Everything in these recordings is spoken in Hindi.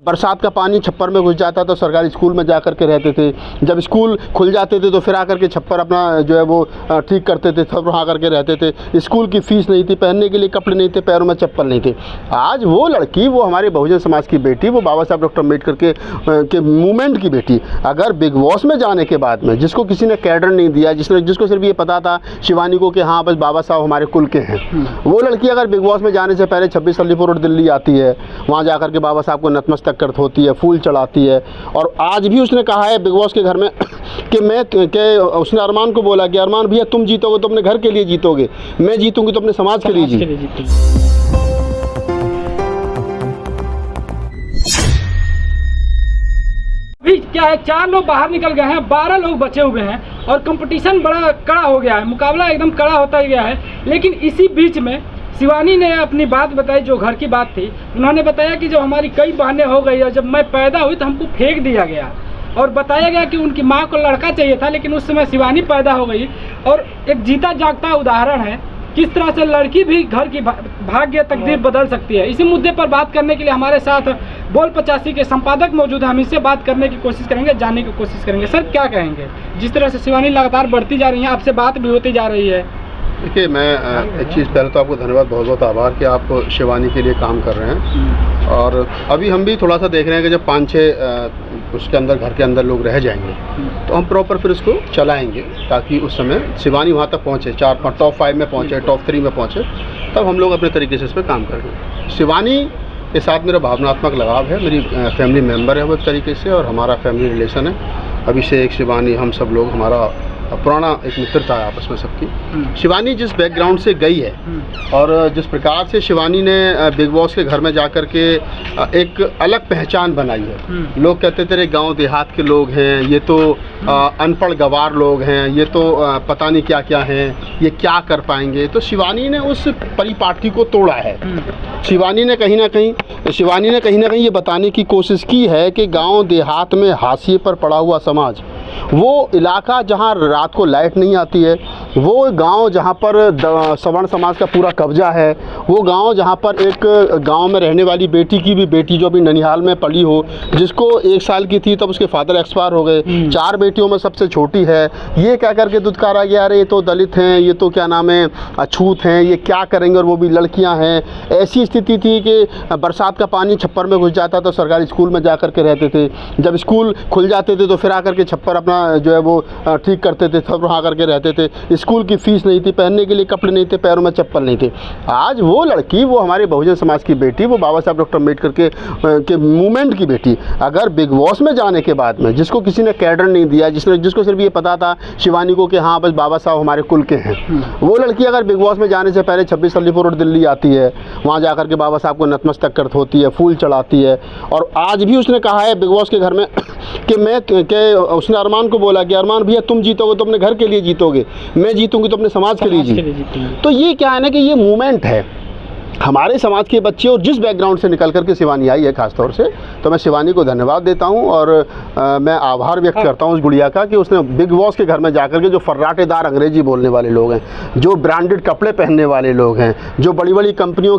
बरसात का पानी छप्पर में घुस जाता तो सरकारी स्कूल में जा कर के रहते थे। जब स्कूल खुल जाते थे तो फिर आकर के छप्पर अपना जो है वो ठीक करते थे, तब वहाँ आकर के रहते थे। स्कूल की फ़ीस नहीं थी, पहनने के लिए कपड़े नहीं थे, पैरों में चप्पल नहीं थे। आज वो लड़की, वो हमारे बहुजन समाज की बेटी, वो बाबा साहब डॉक्टर अम्बेडकर के मूवमेंट की बेटी, अगर बिग बॉस में जाने के बाद में, जिसको किसी ने कैडर नहीं दिया, जिसको सिर्फ ये पता था शिवानी को कि हाँ बस बाबा साहब हमारे कुल के हैं, वो लड़की अगर बिग बॉस में जाने से पहले 26 अलीपुर रोड दिल्ली आती है, वहाँ जाकर के बाबा साहब को नतमस्तक करत होती है, फूल चढ़ाती है। और आज भी उसने कहा है बिग बॉस के घर में कि उसने अरमान को बोला कि अरमान भैया तुम जीतोगे तो अपने घर के लिए जीतोगे, मैं जीतूंगी तो अपने समाज के लिए जीतूंगी। अभी क्या है, 4 लोग बाहर निकल गए हैं, 12 लोग बचे हुए हैं और कंपटीशन बड़ा कड़ा हो गया है, मुकाबला एकदम कड़ा होता गया है। लेकिन इसी बीच में शिवानी ने अपनी बात बताई, जो घर की बात थी। उन्होंने बताया कि जब हमारी कई बहनें हो गई और जब मैं पैदा हुई तो हमको फेंक दिया गया और बताया गया कि उनकी माँ को लड़का चाहिए था, लेकिन उस समय शिवानी पैदा हो गई। और एक जीता जागता उदाहरण है किस तरह से लड़की भी घर की भाग्य तकदीर बदल सकती है। इसी मुद्दे पर बात करने के लिए हमारे साथ बोल 85 के संपादक मौजूद हैं। हम इससे बात करने की कोशिश करेंगे, जानने की कोशिश करेंगे। सर क्या कहेंगे, जिस तरह से शिवानी लगातार बढ़ती जा रही है, आपसे बात भी होती जा रही है। देखिए, मैं एक चीज़ पहले तो आपको धन्यवाद, बहुत बहुत आभार कि आप शिवानी के लिए काम कर रहे हैं। और अभी हम भी थोड़ा सा देख रहे हैं कि जब 5-6 उसके अंदर घर के अंदर लोग रह जाएंगे तो हम प्रॉपर फिर उसको चलाएंगे, ताकि उस समय शिवानी वहाँ तक पहुँचे, 4-5 टॉप 5 में पहुँचे, टॉप 3 में पहुँचे, तब हम लोग अपने तरीके से इस पर काम करेंगे। शिवानी के साथ मेरा भावनात्मक लगाव है, मेरी फैमिली मेम्बर है वो एक तरीके से, और हमारा फैमिली रिलेशन है। अभिषेक, शिवानी, हम सब लोग, हमारा पुराना एक मित्रता है आपस में सबकी। शिवानी जिस बैकग्राउंड से गई है और जिस प्रकार से शिवानी ने बिग बॉस के घर में जाकर के एक अलग पहचान बनाई है। लोग कहते थे गांव देहात के लोग हैं, ये तो अनपढ़ गवार लोग हैं, ये तो पता नहीं क्या क्या हैं, ये क्या कर पाएंगे। तो शिवानी ने उस परिपाटी को तोड़ा है। शिवानी ने कहीं ना कहीं ये बताने की कोशिश की है कि गांव देहात में हाशिए पर पड़ा हुआ समाज, वो इलाका जहां रात को लाइट नहीं आती है, वो गांव जहां पर सवर्ण समाज का पूरा कब्जा है, वो गांव जहां पर एक गांव में रहने वाली बेटी की भी बेटी जो अभी ननिहाल में पली हो, जिसको 1 साल की थी तब उसके फादर एक्सपायर हो गए, 4 बेटियों में सबसे छोटी है, ये क्या करके दुत्कारा गया, अरे ये तो दलित हैं, ये तो क्या नाम है अछूत हैं, ये क्या करेंगे, और वो भी लड़कियाँ हैं। ऐसी स्थिति थी कि बरसात का पानी छप्पर में घुस जाता तो सरकारी स्कूल में जा कर के रहते थे। जब स्कूल खुल जाते थे तो फिर आकर के छप्पर अपना जो है वो ठीक करते थे, तब वहाँ करके रहते थे। स्कूल की फ़ीस नहीं थी, पहनने के लिए कपड़े नहीं थे, पैरों में चप्पल नहीं थे। आज वो लड़की, वो हमारे बहुजन समाज की बेटी, वो बाबा साहब डॉक्टर अम्बेडकर के मूवमेंट की बेटी, अगर बिग बॉस में जाने के बाद में, जिसको किसी ने कैडर नहीं दिया, जिसको सिर्फ ये पता था शिवानी को कि हाँ बस बाबा साहब हमारे कुल के हैं, वो लड़की अगर बिग बॉस में जाने से पहले 26 अलीपुर रोड दिल्ली आती है, वहाँ जाकर के बाबा साहब को नतमस्तक करत होती है, फूल चढ़ाती है। और आज भी उसने कहा है बिग बॉस के घर में कि उसने अरमान को बोला कि अरमान भैया तुम जीतोगे तो अपने घर के लिए जीतोगे, मैं जीतूंगी तो अपने समाज के लिए जीतूंगी। तो ये क्या है ना कि ये मूवमेंट है हमारे समाज के बच्चे, और जिस बैकग्राउंड से निकल करके शिवानी आई है खासतौर से, तो मैं शिवानी को धन्यवाद देता हूं और मैं आभार व्यक्त करता हूं उस गुड़िया का कि उसने बिग बॉस के घर में जाकर के, जो फर्राटेदार अंग्रेजी बोलने वाले लोग हैं, जो ब्रांडेड कपड़े पहनने वाले लोग हैं, जो बड़ी बड़ी कंपनियों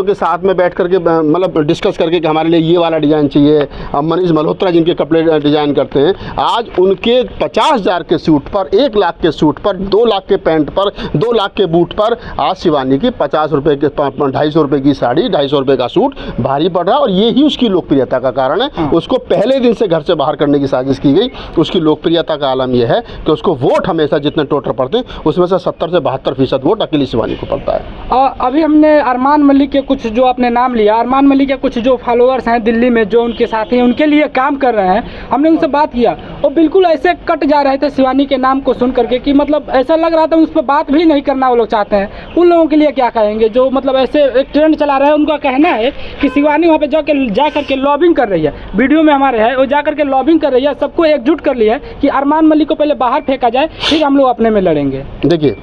के साथ में बैठ करके मतलब डिस्कस करके कि हमारे लिए ये वाला डिज़ाइन चाहिए, मनीष मल्होत्रा जिनके कपड़े डिज़ाइन करते हैं, आज उनके 50,000 के सूट पर, 1 लाख के सूट पर, 2 लाख के पैंट पर, 2 लाख के बूट पर आज शिवानी की 50 रुपये के 250 रुपये की साड़ी, 250 रुपये का सूट भारी पड़ रहा है। और ये ही उसकी लोकप्रियता का कारण है। उसको पहले दिन से घर से बाहर करने की साजिश की गई। उसकी लोकप्रियता का आलम यह है कि उसको वोट हमेशा जितने टोटल पड़ते हैं उसमें से 70 से 72% वोट अकेली शिवानी को पड़ता है। और अभी हमने अरमान मलिक के कुछ, जो आपने नाम लिया, अरमान मलिक के कुछ जो फॉलोअर्स हैं दिल्ली में, जो उनके साथी हैं, उनके लिए काम कर रहे हैं, हमने उनसे बात किया और बिल्कुल ऐसे कट जा रहे थे शिवानी के नाम को सुन करके कि मतलब ऐसा लग रहा था उस पर बात भी नहीं करना वो लोग चाहते हैं। उन लोगों के लिए क्या कहेंगे जो मतलब ऐसे एक ट्रेंड चला रहा है? उनका कहना है कि शिवानी वहाँ पे जा करके लॉबिंग कर रही है, वीडियो में हमारे है, वो जा करके लॉबिंग कर रही है, सबको एकजुट कर लिया है कि अरमान मलिक को पहले बाहर फेंका जाए, फिर हम लोग अपने में लड़ेंगे। देखिए,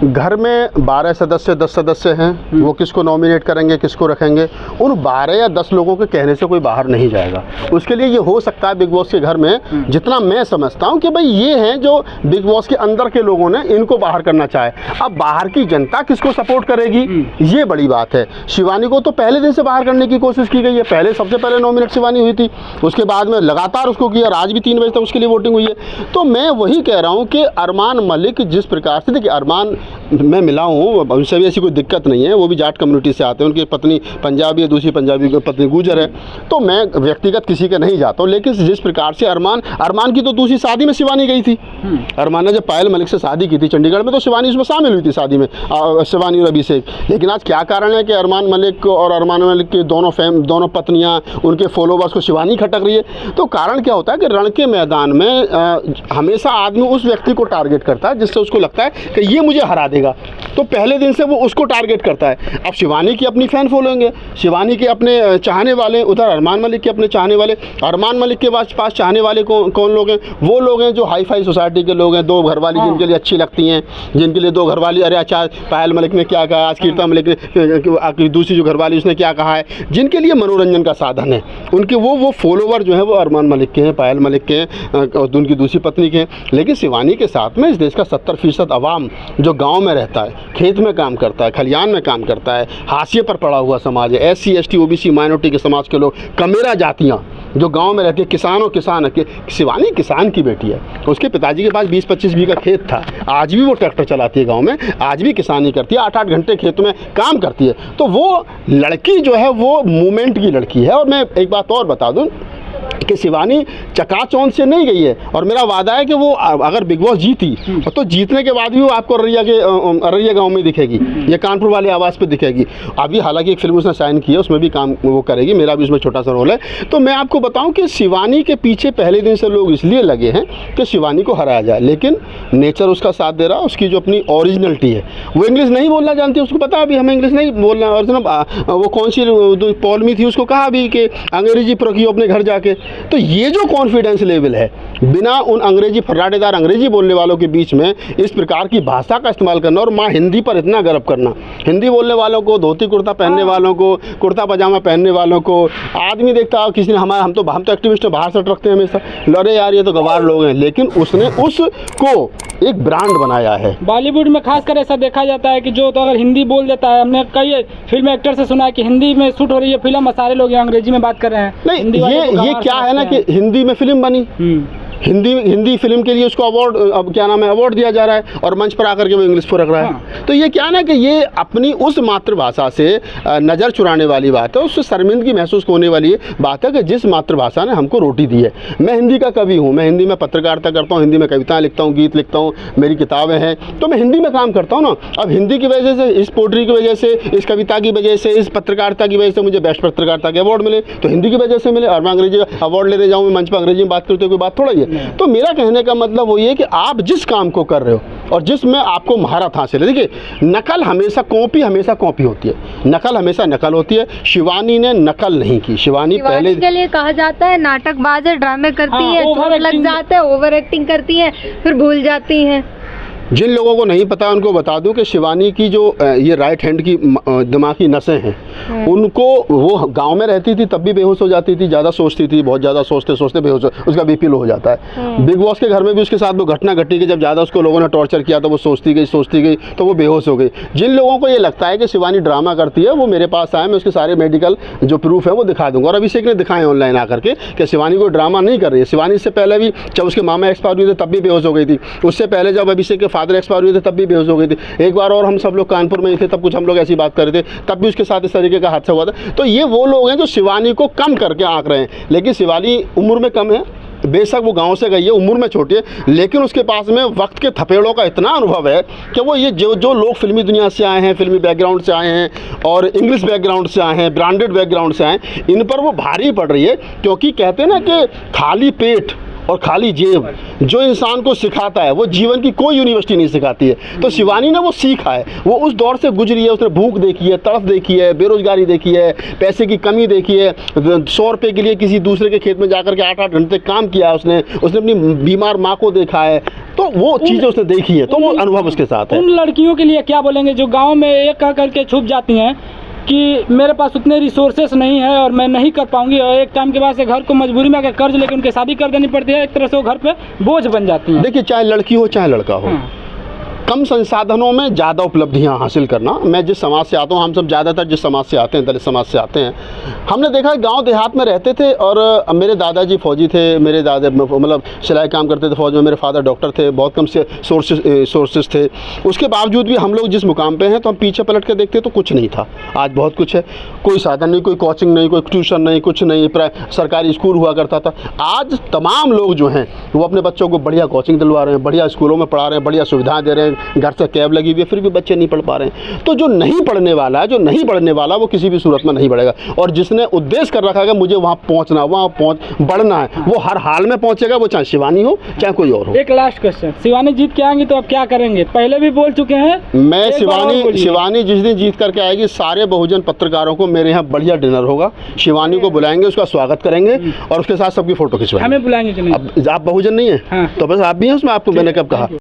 घर में 12 सदस्य 10 सदस्य हैं, वो किसको नॉमिनेट करेंगे, किसको रखेंगे, उन 12 या 10 लोगों के कहने से कोई बाहर नहीं जाएगा। उसके लिए ये हो सकता है बिग बॉस के घर में, जितना मैं समझता हूँ कि भाई ये हैं जो बिग बॉस के अंदर के लोगों ने इनको बाहर करना चाहे। अब बाहर की जनता किसको सपोर्ट करेगी, ये बड़ी बात है। शिवानी को तो पहले दिन से बाहर करने की कोशिश की गई है, पहले सबसे पहले नॉमिनेट शिवानी हुई थी, उसके बाद में लगातार उसको किया, आज भी 3 बजे तक उसके लिए वोटिंग हुई है। तो मैं वही कह रहा हूँ कि अरमान मलिक जिस प्रकार से, देखिए अरमान मैं मिला हूँ, उनसे भी ऐसी कोई दिक्कत नहीं है, वो भी जाट कम्युनिटी से आते हैं, उनकी पत्नी पंजाबी है, दूसरी पंजाबी की पत्नी गुजर है, तो मैं व्यक्तिगत किसी के नहीं जाता हूँ। लेकिन जिस प्रकार से अरमान की तो दूसरी शादी में शिवानी गई थी, अरमान ने जब पायल मलिक से शादी की थी चंडीगढ़ में, तो शिवानी उसमें शामिल हुई थी शादी में, शिवानी और अभिषेक। लेकिन आज क्या कारण है कि अरमान मलिक और अरमान मलिक के दोनों पत्नियाँ, उनके फॉलोवर्स को शिवानी खटक रही है? तो कारण क्या होता है कि रण के मैदान में हमेशा आदमी उस व्यक्ति को टारगेट करता है जिससे उसको लगता है कि ये मुझे हरा देगा, तो पहले दिन से वो उसको टारगेट करता है। अब शिवानी की अपनी फैन फॉलोइंग है, शिवानी के अपने चाहने वाले, उधर अरमान मलिक के अपने चाहने वाले। अरमान मलिक के पास चाहने वाले कौन लोग हैं? वो लोग हैं जो हाई फाई सोसाइटी के लोग हैं, 2 घरवाली जिनके लिए अच्छी लगती हैं, जिनके लिए 2 घरवाली, अरे अच्छा पायल मलिक ने क्या कहा, आज कीर्तन मलिक ने, दूसरी जो घरवाली उसने क्या कहा है, जिनके लिए मनोरंजन का साधन है, उनके वो फॉलोवर जो है वो अरमान मलिक के हैं, पायल मलिक के हैं और उनकी दूसरी पत्नी के हैं। लेकिन शिवानी के साथ में इस देश का 70% आवाम जो गांव में रहता है, खेत में काम करता है, खलियान में काम करता है, हाशिए पर पड़ा हुआ समाज है, SC ST OBC माइनॉरिटी के समाज के लोग, कमेरा जातियाँ जो गांव में रहती है, किसान के, शिवानी किसान की बेटी है, उसके पिताजी के पास 20-25 बीघा खेत था, आज भी वो ट्रैक्टर चलाती है गांव में, आज भी किसानी करती है, 8-8 घंटे खेत में काम करती है। तो वो लड़की जो है वो मूवमेंट की लड़की है। और मैं एक बात और बता दूं कि शिवानी चकाचौंध से नहीं गई है, और मेरा वादा है कि वो अगर बिग बॉस जीती तो जीतने के बाद भी वो आपको अररिया गांव में दिखेगी, या कानपुर वाले आवाज़ पे दिखेगी। अभी हालांकि एक फिल्म उसने साइन की है, उसमें भी काम वो करेगी, मेरा भी उसमें छोटा सा रोल है। तो मैं आपको बताऊं कि शिवानी के पीछे पहले दिन से लोग इसलिए लगे हैं कि शिवानी को हराया जाए, लेकिन नेचर उसका साथ दे रहा, उसकी जो अपनी ओरिजिनलिटी है, वो इंग्लिश नहीं बोलना जानती, उसको पता अभी हमें इंग्लिश नहीं बोलना। और वो कौन सी पॉलमी थी, उसको कहा अभी कि अंग्रेजी प्रखियो अपने घर जाके। तो ये जो कॉन्फिडेंस लेवल है, बिना उन अंग्रेजी फर्राटेदार अंग्रेजी बोलने वालों के बीच में इस प्रकार की भाषा का इस्तेमाल करना, और माँ हिंदी पर इतना गर्व करना, हिंदी बोलने वालों को, धोती कुर्ता पहनने वालों को, कुर्ता पजामा पहनने वालों को आदमी देखता है किसी ने, हम तो एक्टिविस्ट बाहर से रखते हैं हमेशा, लड़े यार ये तो गवार लोग हैं, लेकिन उसने उसको एक ब्रांड बनाया है। बॉलीवुड में खासकर ऐसा देखा जाता है कि जो तो अगर हिंदी बोल देता है, हमने कई फिल्म एक्टर से सुना है कि हिंदी में शूट हो रही है फिल्म, सारे लोग अंग्रेजी में बात कर रहे हैं। नहीं, ये क्या है ना कि हिंदी में फिल्म बनी, हिंदी फिल्म के लिए उसको अवार्ड, अब क्या नाम है, अवार्ड दिया जा रहा है, और मंच पर आकर के वो इंग्लिश को रख रहा है। तो ये क्या ना कि ये अपनी उस मातृभाषा से नज़र चुराने वाली बात है, उससे शर्मिंदगी महसूस होने वाली बात है कि जिस मातृभाषा ने हमको रोटी दी है। मैं हिंदी का कवि हूँ, मैं हिंदी में पत्रकारिता करता हूँ, हिंदी में कविताएँ लिखता हूँ, गीत लिखता हूँ, मेरी किताबें हैं, तो मैं हिंदी में काम करता हूँ ना। अब हिंदी की वजह से, इस पोट्री की वजह से, इस कविता की वजह से, इस पत्रकारिता की वजह से मुझे बेस्ट पत्रकारिता के अवार्ड मिले, तो हिंदी की वजह से मिले, और मैं अंग्रेजी अवार्ड लेने जाऊँ, मंच पर अंग्रेजी में बात करते कोई बात थोड़ा ही है। तो मेरा कहने का मतलब वो ये कि आप जिस काम को कर रहे हो और जिसमें आपको महारत हासिल है, देखिए नकल हमेशा कॉपी होती है, नकल हमेशा नकल होती है। शिवानी ने नकल नहीं की, शिवानी पहले के लिए कहा जाता है नाटकबाज है, ड्रामे करती है, चोट लग जाता है, ओवर एक्टिंग करती है, फिर भूल जाती हैं। जिन लोगों को नहीं पता उनको बता दूं कि शिवानी की जो ये राइट हैंड की दिमागी नसें हैं, उनको, वो गांव में रहती थी तब भी बेहोश हो जाती थी, ज़्यादा सोचती थी, बहुत ज़्यादा सोचते बेहोश, उसका BP लो हो जाता है। बिग बॉस के घर में भी उसके साथ वो घटना घटी कि जब ज़्यादा उसको लोगों ने टॉर्चर किया तो वो सोचती गई तो वो बेहोश हो गई। जिन लोगों को ये लगता है कि शिवानी ड्रामा करती है, वो मेरे पास आए, मैं उसके सारे मेडिकल जो प्रूफ है वो दिखा दूँगा। और अभिषेक ने दिखाए ऑनलाइन आकर के कि शिवानी को ड्रामा नहीं कर रही है। शिवानी इससे पहले भी जब उसके मामा एक्सपायर हुए थे तब भी बेहोश हो गई थी, उससे पहले जब अभिषेक के फादर एक्सपायर हुए थे तब भी बेहोश हो गई थी, एक बार और हम सब लोग कानपुर में ही थे, तब कुछ हम लोग ऐसी बात कर रहे थे, तब भी उसके साथ इस तरीके का हादसा हुआ था। तो ये वो लोग हैं जो शिवानी को कम करके आंक रहे हैं, लेकिन शिवानी उम्र में कम है, बेशक वो गांव से गई है, उम्र में छोटी है, लेकिन उसके पास में वक्त के थपेड़ों का इतना अनुभव है कि वो ये जो लोग फिल्मी दुनिया से आए हैं, फिल्मी बैकग्राउंड से आए हैं और इंग्लिश बैकग्राउंड से आए हैं, ब्रांडेड बैकग्राउंड से आए हैं, इन पर वो भारी पड़ रही है। क्योंकि कहते हैं ना कि खाली पेट और खाली जेब जो इंसान को सिखाता है वो जीवन की कोई यूनिवर्सिटी नहीं सिखाती है। तो शिवानी ने वो सीखा है, वो उस दौर से गुजरी है, उसने भूख देखी है, तड़फ देखी है, बेरोजगारी देखी है, पैसे की कमी देखी है, 100 रुपये के लिए किसी दूसरे के खेत में जाकर के 8-8 घंटे काम किया है उसने अपनी बीमार माँ को देखा है, तो वो चीज़ें उसने देखी है, तो वो अनुभव उसके साथ है। उन लड़कियों के लिए क्या बोलेंगे जो गाँव में एक कह करके छुप जाती हैं कि मेरे पास उतने रिसोर्सेस नहीं है और मैं नहीं कर पाऊंगी, और एक टाइम के बाद से घर को मजबूरी में अगर कर्ज लेकर उनके शादी कर देनी पड़ती है, एक तरह से वो घर पे बोझ बन जाती हैं। देखिए, चाहे लड़की हो चाहे लड़का हो, कम संसाधनों में ज़्यादा उपलब्धियां हासिल करना। मैं जिस समाज से आता हूं, हम सब ज़्यादातर जिस समाज से आते हैं, दलित समाज से आते हैं, हमने देखा है गांव देहात में रहते थे और मेरे दादाजी फौजी थे, मेरे दादा मतलब सिलाई काम करते थे फौज में, मेरे फादर डॉक्टर थे, बहुत कम से सोर्सेस थे। उसके बावजूद भी हम लोग जिस मुकाम पे हैं, तो हम पीछे पलट कर देखते तो कुछ नहीं था। आज बहुत कुछ है, कोई साधन नहीं, कोई कोचिंग नहीं, कोई ट्यूशन नहीं, कुछ नहीं, सरकारी स्कूल हुआ करता था। आज तमाम लोग जो हैं वो अपने बच्चों को बढ़िया कोचिंग दिलवा रहे हैं, बढ़िया स्कूलों में पढ़ा रहे हैं, बढ़िया सुविधाएँ दे रहे हैं, घर से कैब लगी हुई है, फिर भी बच्चे नहीं पढ़ पा रहे हैं। तो जो नहीं पढ़ने वाला है, जो नहीं पढ़ने वाला, वो किसी भी सूरत में नहीं बढ़ेगा। और जिसने उद्देश्य कर रखा है मुझे वहाँ पहुँचना, वहाँ बढ़ना है, वो हर हाल में पहुँचेगा, वो चाहे शिवानी हो चाहे कोई और हो। एक लास्ट क्वेश्चन, शिवानी जीत के आएंगी तो आप क्या करेंगे? पहले भी बोल चुके हैं। मैं शिवानी जिस दिन जीत करके आएगी, सारे बहुजन पत्रकारों को मेरे यहाँ बढ़िया डिनर होगा, शिवानी को बुलाएंगे, उसका स्वागत करेंगे और उसके साथ सबकी फोटो खिंचवाएंगे। हमें बुलाएंगे कि नहीं? अब आप बहुजन नहीं है, तो बस आप भी हैं उसमें, आपको मैंने कब कहा।